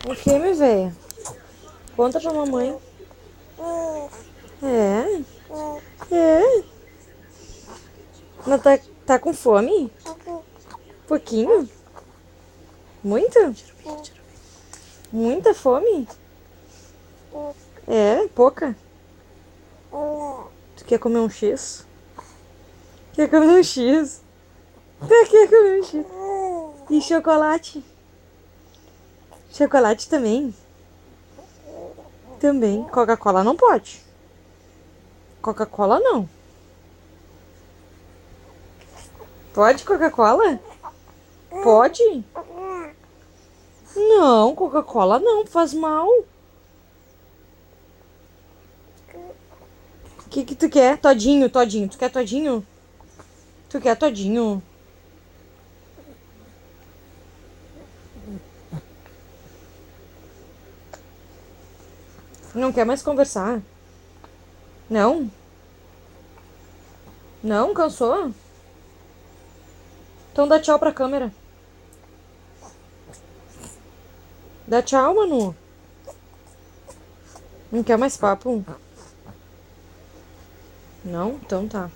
O que, minha véia? Conta pra mamãe. É? É? Não tá com fome? Pouquinho? Muito? Muita fome? É? Pouca? Tu quer comer um X? Quer comer um X? Tu quer comer um X? E chocolate? Chocolate também? Também. Coca-Cola não pode. Coca-Cola não. Pode Coca-Cola? Pode? Não, Coca-Cola não, faz mal. O que tu quer? Todinho, todinho. Tu quer todinho? Tu quer todinho? Não quer mais conversar? Não? Não? Cansou? Então dá tchau pra câmera. Dá tchau, Manu. Não quer mais papo? Não? Então tá.